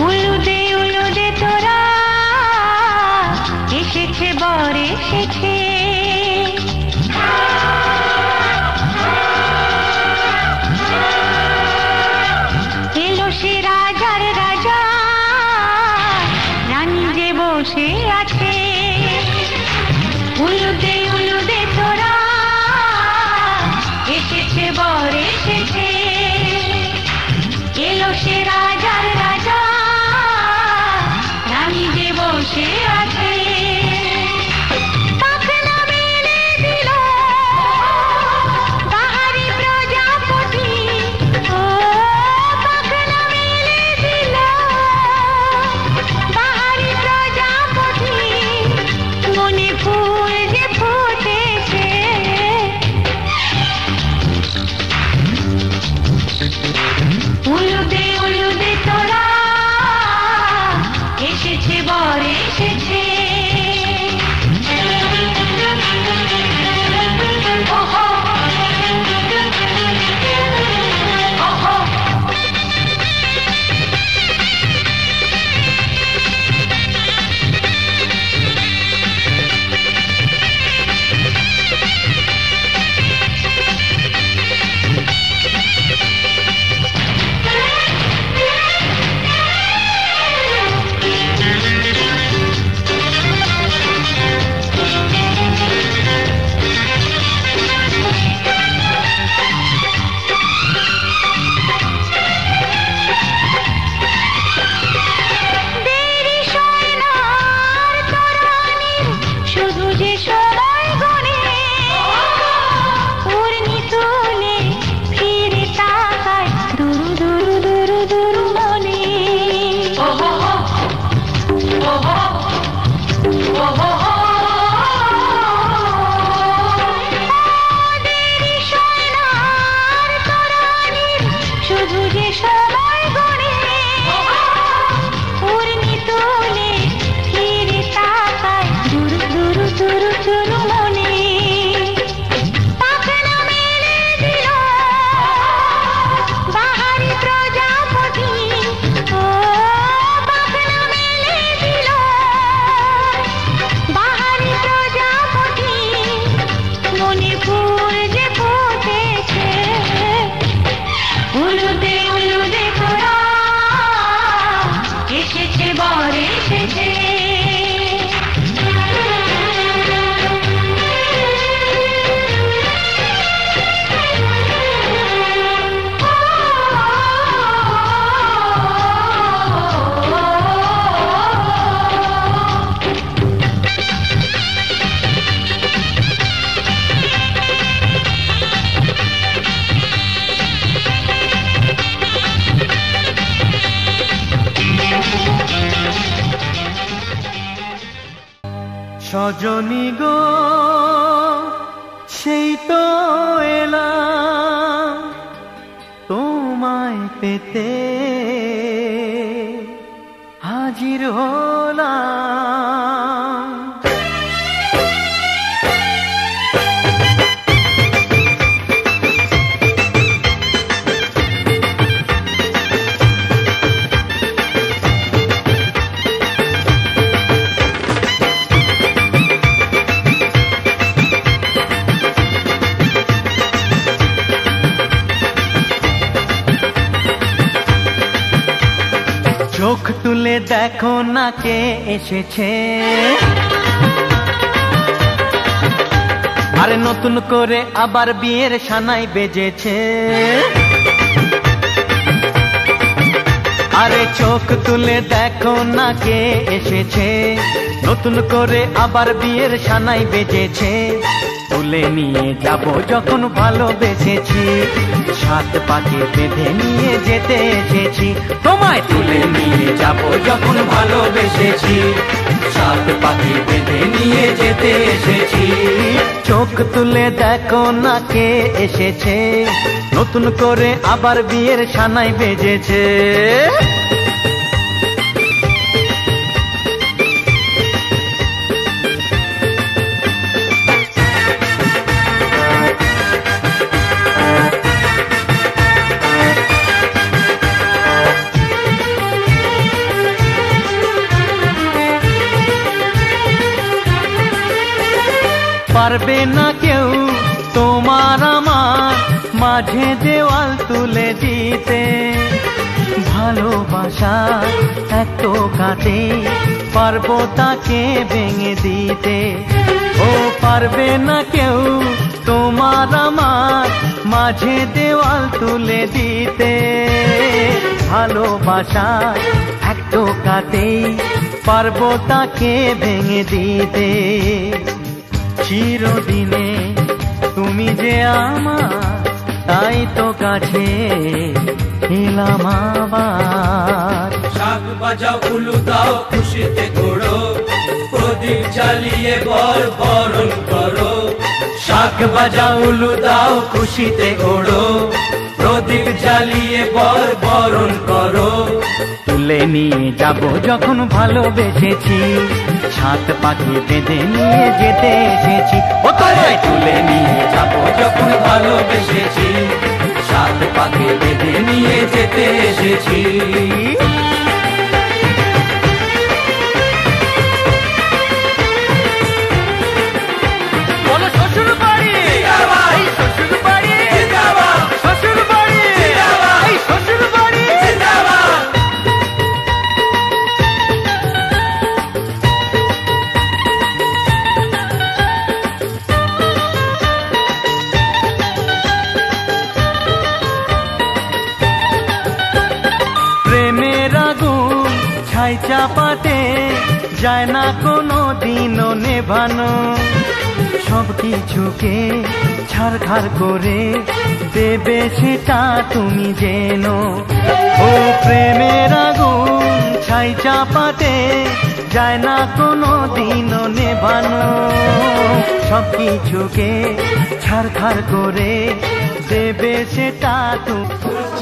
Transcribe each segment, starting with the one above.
উলুদে উলুদে তোরা এসেছে বর এসেছে, এলো সে রাজার রাজা, রানী যে বসে আছে। উলুদে উলুদে তোরা এসেছে বর এসেছে, এলো সে রাজার রাজা, রানী যে বসে আছে। পাখনা মেলে দিল বাহারি প্রজাপতি, ও পাখনা মেলে দিল বাহারি প্রজাপতি, মনে ফুল যে ফুটেছে। উলুদে উলুদে তোরা এসেছে বর এসেছে। সজনী গো সেই তো এলাম তোমায় পেতে, হাজির হলাম। চোখ তুলে দেখো না কে এসেছে, আরে নতুন করে আবার বিয়ের সানাই বেজেছে। আরে চোখ তুলে দেখো না কে এসেছে, নতুন করে আবার বিয়ের সানাই বেজেছে। তুলে নিয়ে যাব যখন ভালোবেসেছি, সাত পাকে বেঁধে নিয়ে যেতে এসেছি। তোমায় তুলে নিয়ে যাব যখন ভালোবেসেছি, সাত পাকে বেঁধে নিয়ে যেতে এসেছি। চোখ তুলে দেখো না কে এসেছে, নতুন করে আবার বিয়ের সানাই বেজেছে। পারবে না কেউ তোমার আমার মাঝে দেওয়াল তুলে দিতে। ভালোবাসা এত কাটে পারবো তাকে ভেঙে দিতে। ও পারবে না কেউ তোমার আমার মাঝে দেওয়াল তুলে দিতে। ভালোবাসা এত কাটে পারবো তাকে ভেঙে দিতে। চিরদিনে তুমি যে আমার, তাই তো কাছে এলাম আবার। শাক বাজাও উলু দাও খুশিতে ঘোড়ো, প্রদীপ জ্বালিয়ে বরণ করো। শাক বাজাও উলু দাও খুশিতে ওড়ো, প্রদীপ জ্বালিয়ে বরণ করো। তুলে নিয়ে যাব যখন ভালোবেসেছি, সাত পাখি বেঁধে নিয়ে যেতে এসেছি। ও তোমায় তুলে নিয়ে যাব যখন ভালোবেসেছি, সাত পাখি বেঁধে নিয়ে যেতে এসেছি। বলো শ্বশুর বাড়ি, এই শ্বশুর বাড়ি, শ্বশুর বাড়ি, এই শ্বশুর বাড়ি। প্রেমের আগুন ছাই চাপাতে যায় না কোনো দিনও নেভানো। সব কিছুকে ছাড়খাড় করে দেবে সেটা তুমি যেন। ও প্রেমের আগুন ছাই চাপাতে যায় না কোনো দিনও নেভানো। সব কিছুকে ছাড়খাড় করে দেবে সেটা তুমি।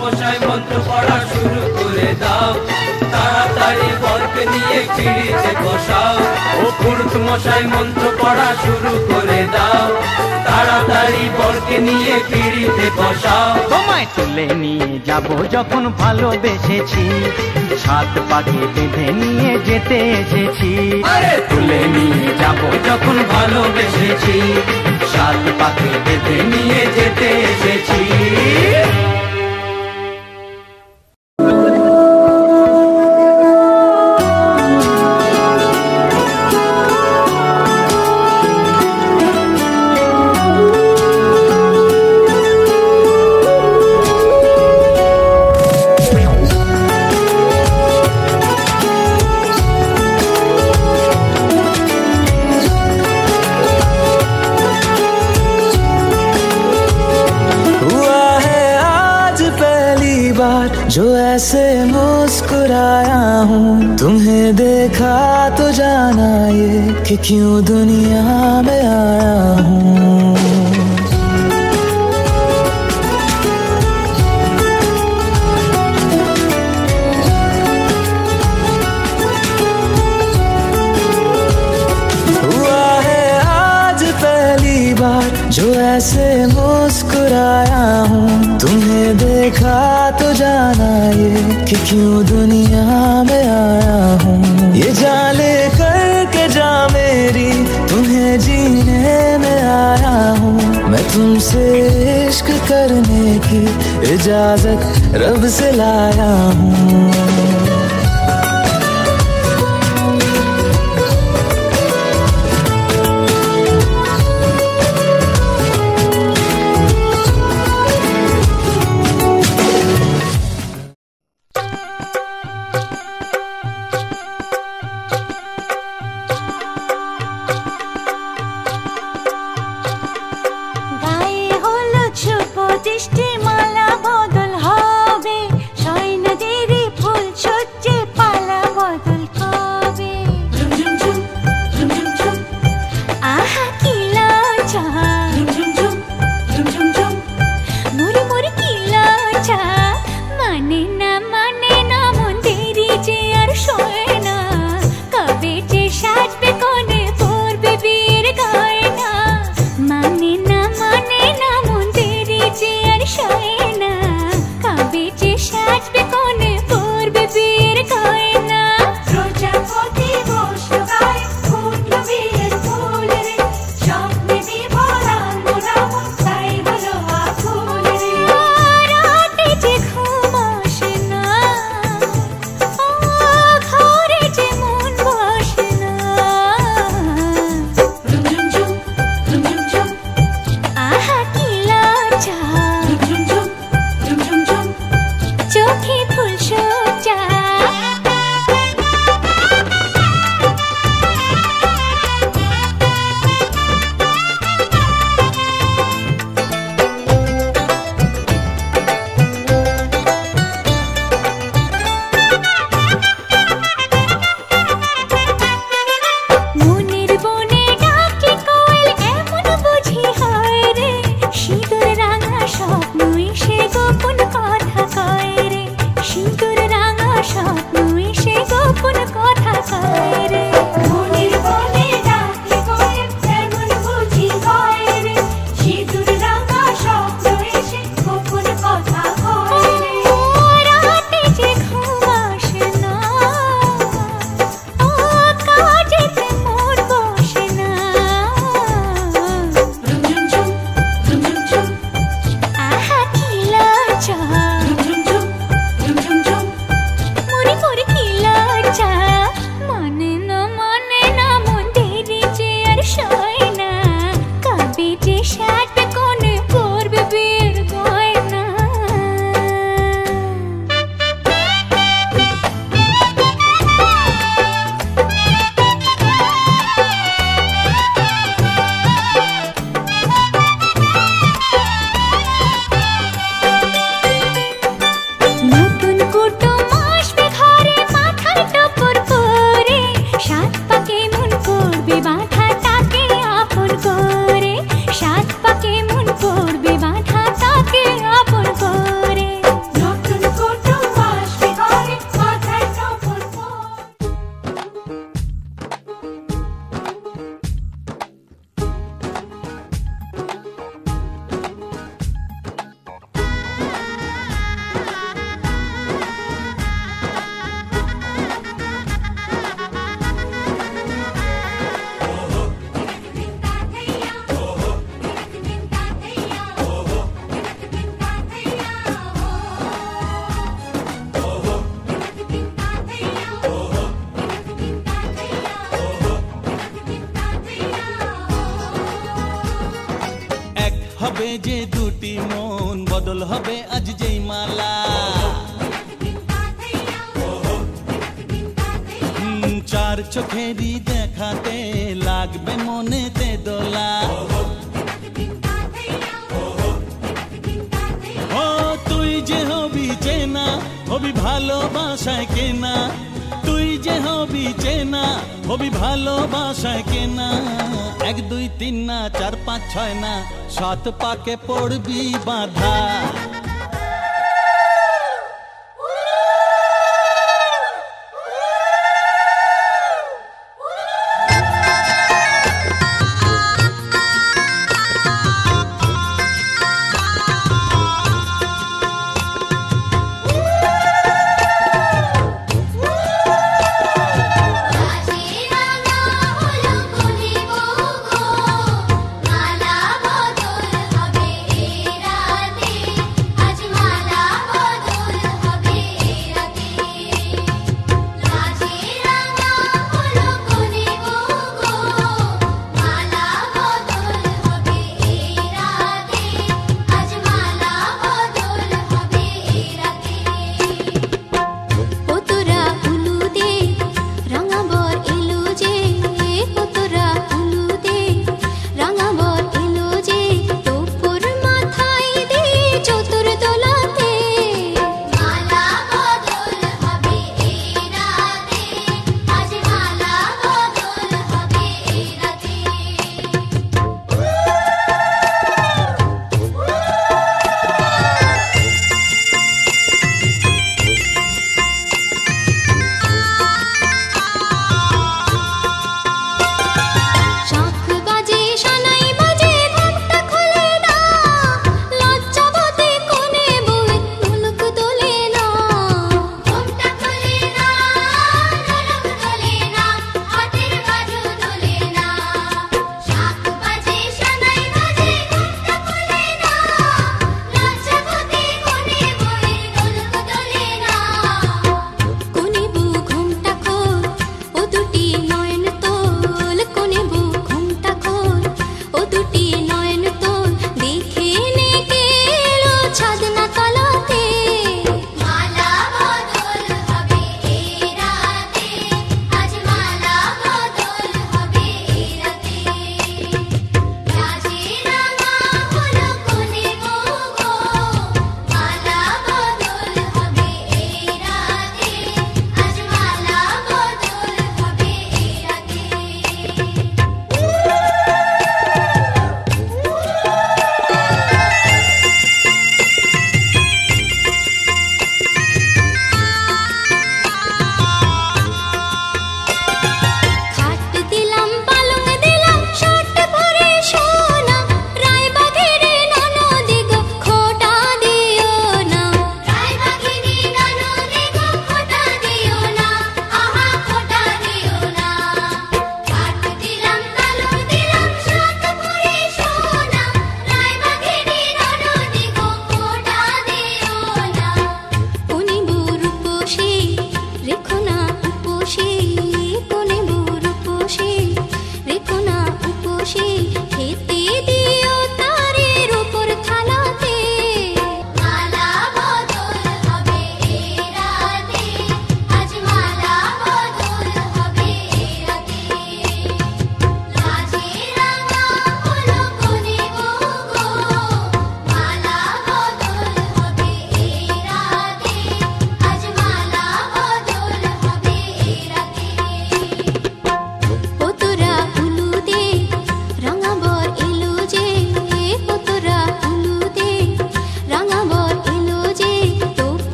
মশাই মন্ত্র পড়া শুরু করে দাও, তাড়াতাড়ি বরকে নিয়ে পিড়িতে বসাও। ও পুরুষ মশাই মন্ত্র পড়া শুরু করে দাও, তাড়াতাড়ি বরকে নিয়ে পিড়িতে বসাও। তোমায় তুলে নিয়ে যাব যখন ভালোবেসেছি, সাত পাখি বেঁধে নিয়ে যেতে এসেছি। আরে তুলে নিয়ে যাব যখন ভালোবেসেছি, সাত পাখি বেঁধে নিয়ে যেতে এসেছি। जो ऐसे मुस्कुराया हूँ, तुम्हें देखा तो जाना ये कि क्यों दुनिया में आया हूँ। हुआ है आज पहली बार जो ऐसे मुस्कुराया हूँ, तुम्हें देखा तो जाना ये कि क्यों दुनिया में आया हूँ। ये जाने करके जा मेरी तुम्हें जीने में आया हूँ। मैं तुमसे इश्क करने की इजाजत रब से लाया हूँ। দৃষ্টিমালা বদল হবে, সয় নদীর ফুল দুটি মন বদল হবে আজ যেই মালা চার চোখেরই দেখাতে লাগবে মনেতে দোলা ও তুই যে হবি চেনা হবি ভালোবাসায় কেনা তুই যে হবি চেনা হবি ভালোবাসায় কেনা 1 2 3 না 4 5 6 না 7 পাকে পড়বি বাঁধা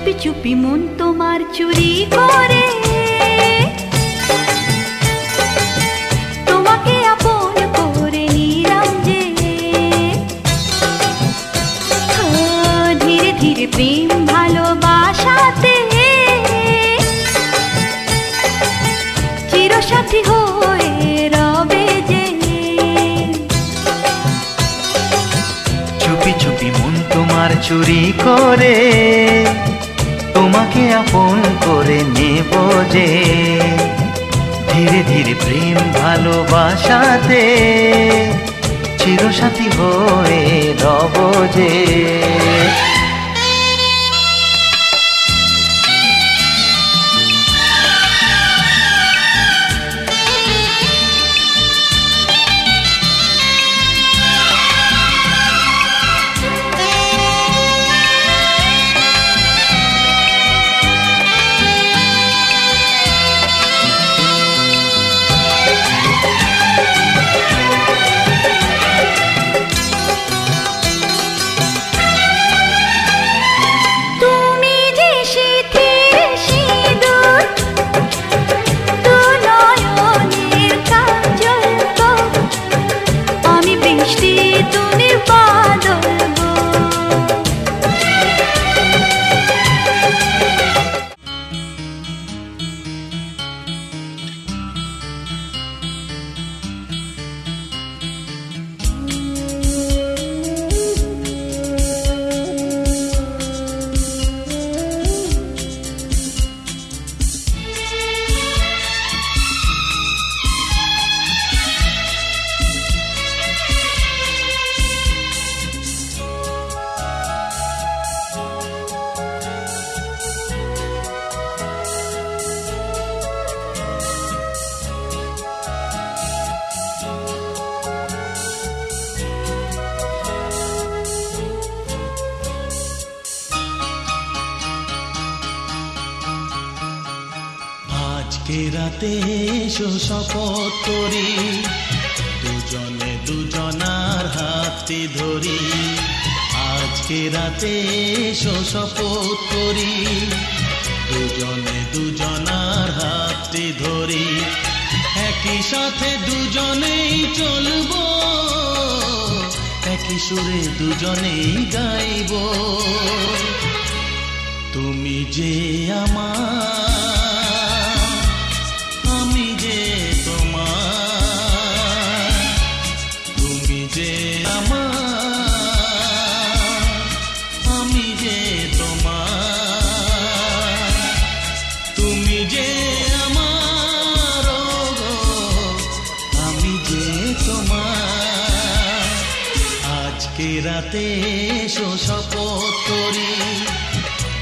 চুপি চুপি মন তোমার চুরি করে তোমাকে আপন করে নিলাম যে ধীরে ধীরে প্রেম ভালোবাসাতে চিরসাথী হয়ে রবে যে চুপি চুপি মন তোমার চুরি করে তোমাকে আপন করে নেব যে ধীরে ধীরে প্রেম ভালোবাসাতে চিরসাথী হয়ে রব যে আজকে রাতে এসো শপথ করি দুজনে দুজনার হাতে ধরি আজকে রাতে এসো শপথ করি দুজনে দুজনার হাতে ধরি একই সাথে দুজনেই চলবো একই সুরে দুজনেই গাইবো তুমি যে আমার রাতে এসো শপথ করি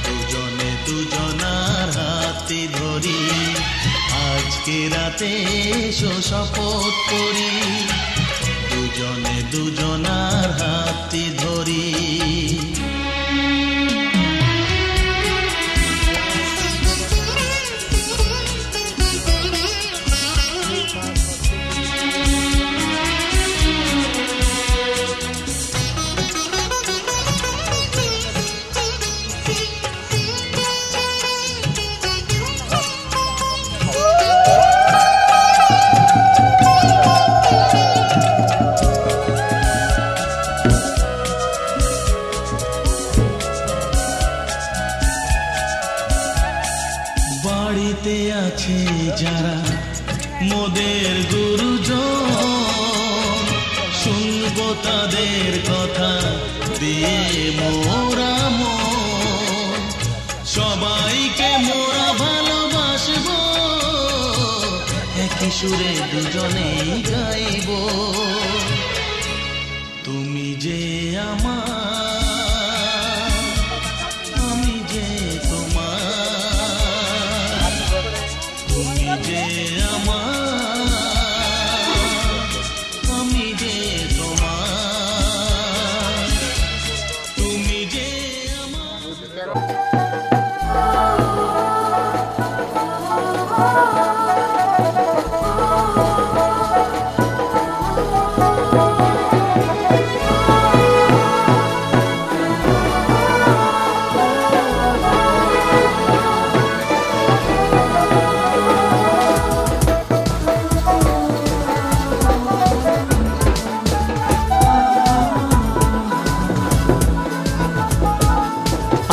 দুজনে দুজনার হাতে ধরি আজকে রাতে এসো শপথ করি দুজনে দুজনার হাতে ধরি বাড়িতে আছে যারা মোদের গুরুজন শুনবো তাদের কথা দিয়ে মোরা মন সবাইকে মোরা ভালোবাসবো একই সুরে দুজনেই গাইবো তুমি যে আমার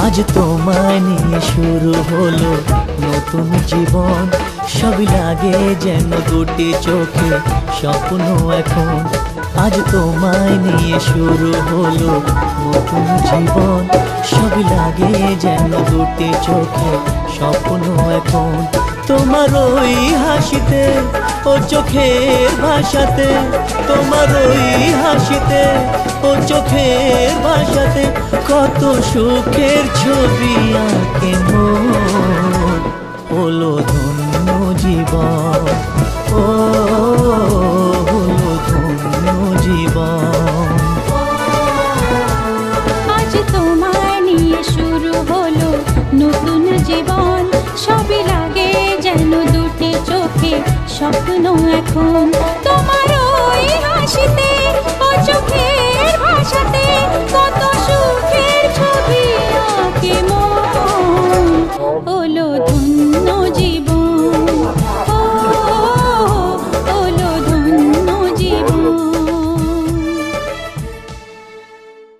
আজ তোমায় নিয়ে শুরু হলো নতুন জীবন, সবই লাগে যেন দুটি চোখে স্বপ্ন এখন। আজ তোমায় নিয়ে শুরু হলো নতুন জীবন, সবই লাগে যেন দুটি চোখে স্বপ্ন এখন। তোমার ওই হাসিতে ও চোখের ভাষাতে, তোমার ওই হাসিতে ও চোখের ভাষাতে কত সুখের ছবি আঁকে মোর। হলো ধন্য জীবন, ও হলো ধন্য জীবন। আজ তোমায় নিয়ে শুরু হলো নতুন জীবন, সবই লাগে যেন দুটি চোখে স্বপ্ন এখন। তোমার ওই হাসিতে ও চোখের ভাষাতে কত